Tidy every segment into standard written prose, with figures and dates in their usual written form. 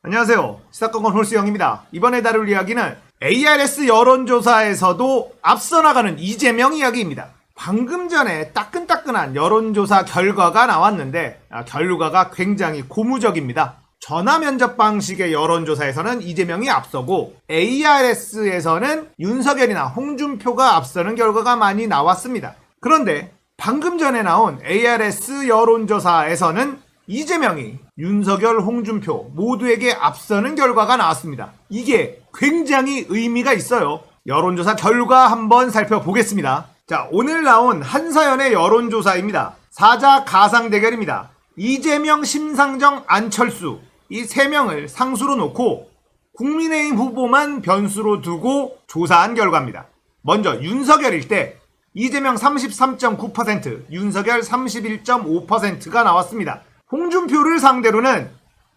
안녕하세요. 시사건건 홀수영입니다. 이번에 다룰 이야기는 ARS 여론조사에서도 앞서 나가는 이재명 이야기입니다. 방금 전에 따끈따끈한 여론조사 결과가 나왔는데 결과가 굉장히 고무적입니다. 전화 면접 방식의 여론조사에서는 이재명이 앞서고 ARS에서는 윤석열이나 홍준표가 앞서는 결과가 많이 나왔습니다. 그런데 방금 전에 나온 ARS 여론조사에서는 이재명이 윤석열, 홍준표 모두에게 앞서는 결과가 나왔습니다. 이게 굉장히 의미가 있어요. 여론조사 결과 한번 살펴보겠습니다. 자, 오늘 나온 한사연의 여론조사입니다. 사자 가상 대결입니다. 이재명, 심상정, 안철수 이 세 명을 상수로 놓고 국민의힘 후보만 변수로 두고 조사한 결과입니다. 먼저 윤석열일 때 이재명 33.9%, 윤석열 31.5%가 나왔습니다. 홍준표를 상대로는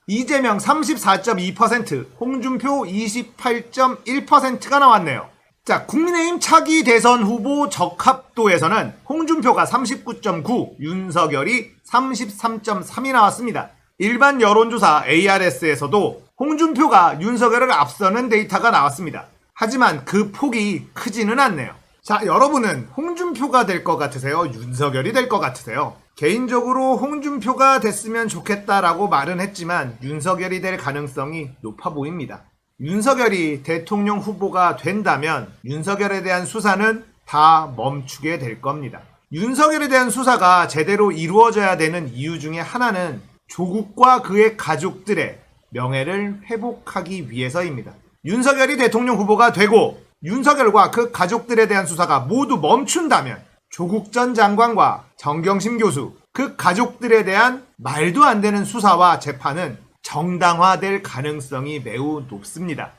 이재명 34.2%, 홍준표 28.1%가 나왔네요. 자, 국민의힘 차기 대선 후보 적합도에서는 홍준표가 39.9, 윤석열이 33.3이 나왔습니다. 일반 여론조사 ARS에서도 홍준표가 윤석열을 앞서는 데이터가 나왔습니다. 하지만 그 폭이 크지는 않네요. 자, 여러분은 홍준표가 될 것 같으세요? 윤석열이 될 것 같으세요? 개인적으로 홍준표가 됐으면 좋겠다라고 말은 했지만 윤석열이 될 가능성이 높아 보입니다. 윤석열이 대통령 후보가 된다면 윤석열에 대한 수사는 다 멈추게 될 겁니다. 윤석열에 대한 수사가 제대로 이루어져야 되는 이유 중에 하나는 조국과 그의 가족들의 명예를 회복하기 위해서입니다. 윤석열이 대통령 후보가 되고 윤석열과 그 가족들에 대한 수사가 모두 멈춘다면 조국 전 장관과 정경심 교수, 그 가족들에 대한 말도 안 되는 수사와 재판은 정당화될 가능성이 매우 높습니다.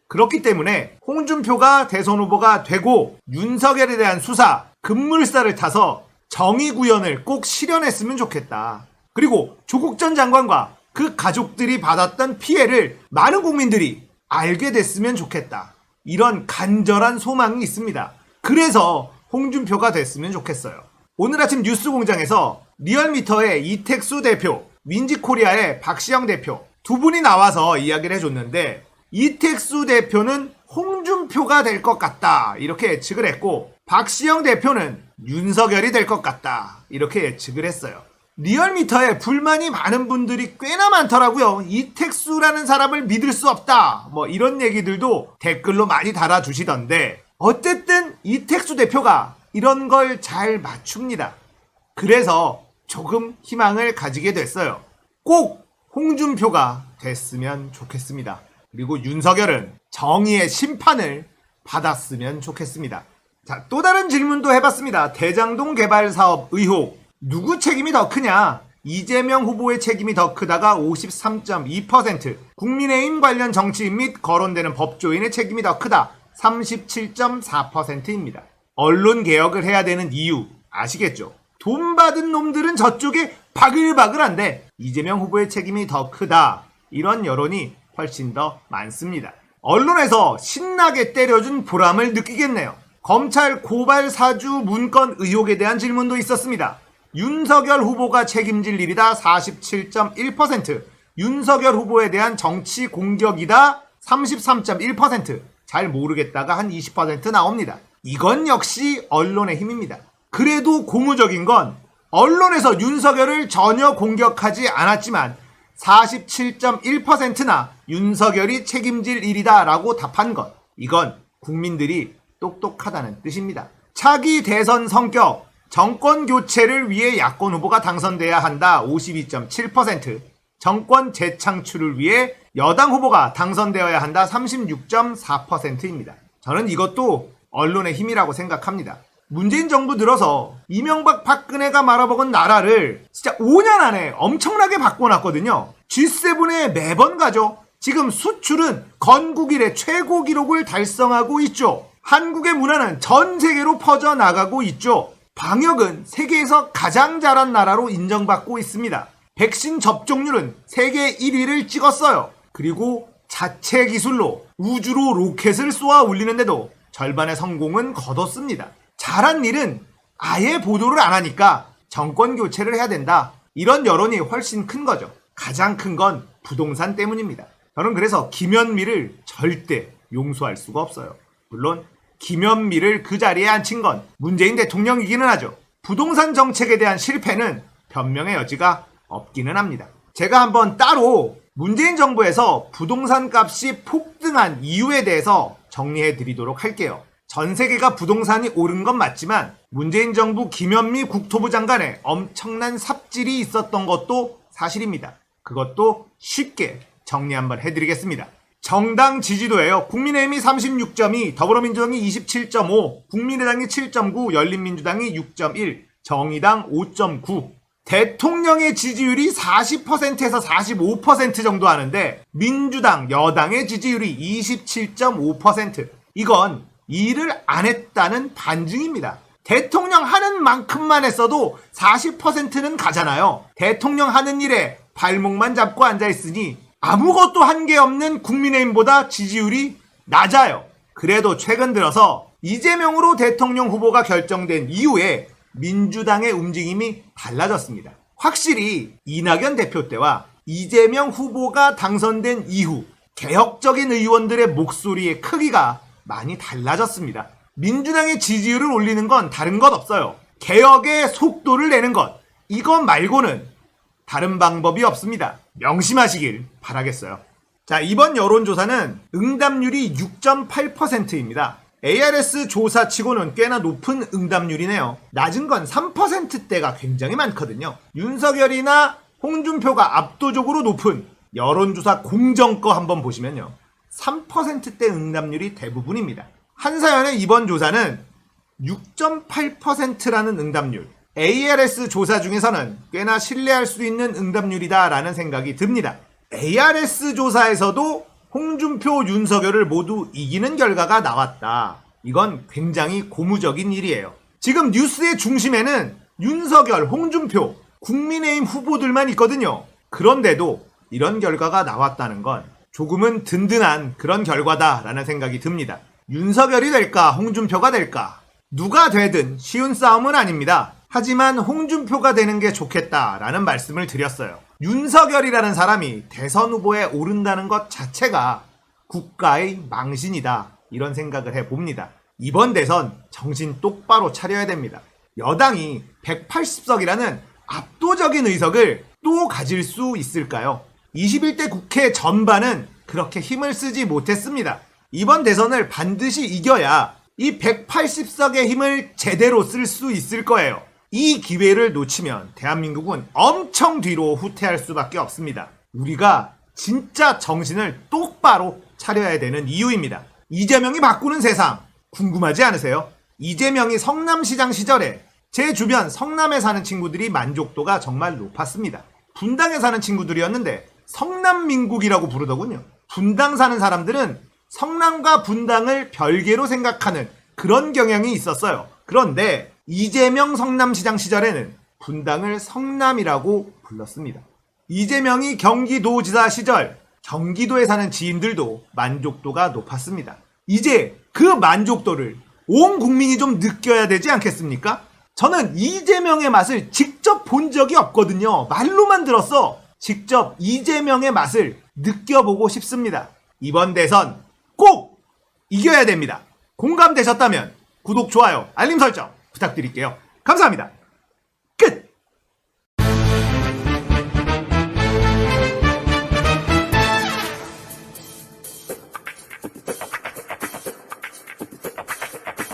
그렇기 때문에 홍준표가 대선 후보가 되고 윤석열에 대한 수사, 급물살을 타서 정의 구현을 꼭 실현했으면 좋겠다. 그리고 조국 전 장관과 그 가족들이 받았던 피해를 많은 국민들이 알게 됐으면 좋겠다. 이런 간절한 소망이 있습니다. 그래서 홍준표가 됐으면 좋겠어요. 오늘 아침 뉴스공장에서 리얼미터의 이택수 대표, 윈지코리아의 박시영 대표 두 분이 나와서 이야기를 해줬는데 이택수 대표는 홍준표가 될 것 같다 이렇게 예측을 했고 박시영 대표는 윤석열이 될 것 같다 이렇게 예측을 했어요. 리얼미터에 불만이 많은 분들이 꽤나 많더라고요. 이택수라는 사람을 믿을 수 없다 뭐 이런 얘기들도 댓글로 많이 달아주시던데 어쨌든 이택수 대표가 이런 걸 잘 맞춥니다. 그래서 조금 희망을 가지게 됐어요. 꼭 홍준표가 됐으면 좋겠습니다. 그리고 윤석열은 정의의 심판을 받았으면 좋겠습니다. 자, 또 다른 질문도 해봤습니다. 대장동 개발 사업 의혹 누구 책임이 더 크냐? 이재명 후보의 책임이 더 크다가 53.2%, 국민의힘 관련 정치인 및 거론되는 법조인의 책임이 더 크다 37.4%입니다. 언론 개혁을 해야 되는 이유 아시겠죠? 돈 받은 놈들은 저쪽에 바글바글한데 이재명 후보의 책임이 더 크다. 이런 여론이 훨씬 더 많습니다. 언론에서 신나게 때려준 보람을 느끼겠네요. 검찰 고발 사주 문건 의혹에 대한 질문도 있었습니다. 윤석열 후보가 책임질 일이다 47.1%, 윤석열 후보에 대한 정치 공격이다 33.1%, 잘 모르겠다가 한 20% 나옵니다. 이건 역시 언론의 힘입니다. 그래도 고무적인 건 언론에서 윤석열을 전혀 공격하지 않았지만 47.1%나 윤석열이 책임질 일이다 라고 답한 것, 이건 국민들이 똑똑하다는 뜻입니다. 차기 대선 성격, 정권 교체를 위해 야권 후보가 당선돼야 한다 52.7%, 정권 재창출을 위해 여당 후보가 당선되어야 한다 36.4%입니다. 저는 이것도 언론의 힘이라고 생각합니다. 문재인 정부 들어서 이명박 박근혜가 말아먹은 나라를 진짜 5년 안에 엄청나게 바꿔놨거든요. G7에 매번 가죠. 지금 수출은 건국 이래 최고 기록을 달성하고 있죠. 한국의 문화는 전 세계로 퍼져나가고 있죠. 방역은 세계에서 가장 잘한 나라로 인정받고 있습니다. 백신 접종률은 세계 1위를 찍었어요. 그리고 자체 기술로 우주로 로켓을 쏘아 올리는데도 절반의 성공은 거뒀습니다. 잘한 일은 아예 보도를 안 하니까 정권 교체를 해야 된다. 이런 여론이 훨씬 큰 거죠. 가장 큰 건 부동산 때문입니다. 저는 그래서 김현미를 절대 용서할 수가 없어요. 물론 김현미를 그 자리에 앉힌 건 문재인 대통령이기는 하죠. 부동산 정책에 대한 실패는 변명의 여지가 없기는 합니다. 제가 한번 따로 문재인 정부에서 부동산 값이 폭등한 이유에 대해서 정리해 드리도록 할게요. 전 세계가 부동산이 오른 건 맞지만 문재인 정부 김현미 국토부 장관의 엄청난 삽질이 있었던 것도 사실입니다. 그것도 쉽게 정리 한번 해드리겠습니다. 정당 지지도예요. 국민의힘이 36.2, 더불어민주당이 27.5, 국민의당이 7.9, 열린민주당이 6.1, 정의당 5.9. 대통령의 지지율이 40%에서 45% 정도 하는데 민주당, 여당의 지지율이 27.5%. 이건 일을 안 했다는 반증입니다. 대통령 하는 만큼만 했어도 40%는 가잖아요. 대통령 하는 일에 발목만 잡고 앉아있으니 아무것도 한 게 없는 국민의힘보다 지지율이 낮아요. 그래도 최근 들어서 이재명으로 대통령 후보가 결정된 이후에 민주당의 움직임이 달라졌습니다. 확실히 이낙연 대표 때와 이재명 후보가 당선된 이후 개혁적인 의원들의 목소리의 크기가 많이 달라졌습니다. 민주당의 지지율을 올리는 건 다른 것 없어요. 개혁의 속도를 내는 것. 이것 말고는 다른 방법이 없습니다. 명심하시길 바라겠어요. 자, 이번 여론조사는 응답률이 6.8%입니다. ARS 조사치고는 꽤나 높은 응답률이네요. 낮은 건 3%대가 굉장히 많거든요. 윤석열이나 홍준표가 압도적으로 높은 여론조사 공정 거 한번 보시면요. 3%대 응답률이 대부분입니다. 한사연의 이번 조사는 6.8%라는 응답률. ARS 조사 중에서는 꽤나 신뢰할 수 있는 응답률이다라는 생각이 듭니다. ARS 조사에서도 홍준표, 윤석열을 모두 이기는 결과가 나왔다. 이건 굉장히 고무적인 일이에요. 지금 뉴스의 중심에는 윤석열, 홍준표, 국민의힘 후보들만 있거든요. 그런데도 이런 결과가 나왔다는 건 조금은 든든한 그런 결과다라는 생각이 듭니다. 윤석열이 될까, 홍준표가 될까? 누가 되든 쉬운 싸움은 아닙니다. 하지만 홍준표가 되는 게 좋겠다라는 말씀을 드렸어요. 윤석열이라는 사람이 대선 후보에 오른다는 것 자체가 국가의 망신이다. 이런 생각을 해봅니다. 이번 대선 정신 똑바로 차려야 됩니다. 여당이 180석이라는 압도적인 의석을 또 가질 수 있을까요? 21대 국회 전반은 그렇게 힘을 쓰지 못했습니다. 이번 대선을 반드시 이겨야 이 180석의 힘을 제대로 쓸 수 있을 거예요. 이 기회를 놓치면 대한민국은 엄청 뒤로 후퇴할 수밖에 없습니다. 우리가 진짜 정신을 똑바로 차려야 되는 이유입니다. 이재명이 바꾸는 세상 궁금하지 않으세요? 이재명이 성남시장 시절에 제 주변 성남에 사는 친구들이 만족도가 정말 높았습니다. 분당에 사는 친구들이었는데 성남민국이라고 부르더군요. 분당 사는 사람들은 성남과 분당을 별개로 생각하는 그런 경향이 있었어요. 그런데 이재명 성남시장 시절에는 분당을 성남이라고 불렀습니다. 이재명이 경기도지사 시절 경기도에 사는 지인들도 만족도가 높았습니다. 이제 그 만족도를 온 국민이 좀 느껴야 되지 않겠습니까? 저는 이재명의 맛을 직접 본 적이 없거든요. 말로만 들었어. 직접 이재명의 맛을 느껴보고 싶습니다. 이번 대선 꼭 이겨야 됩니다. 공감되셨다면 구독, 좋아요, 알림 설정 부탁드릴게요. 감사합니다.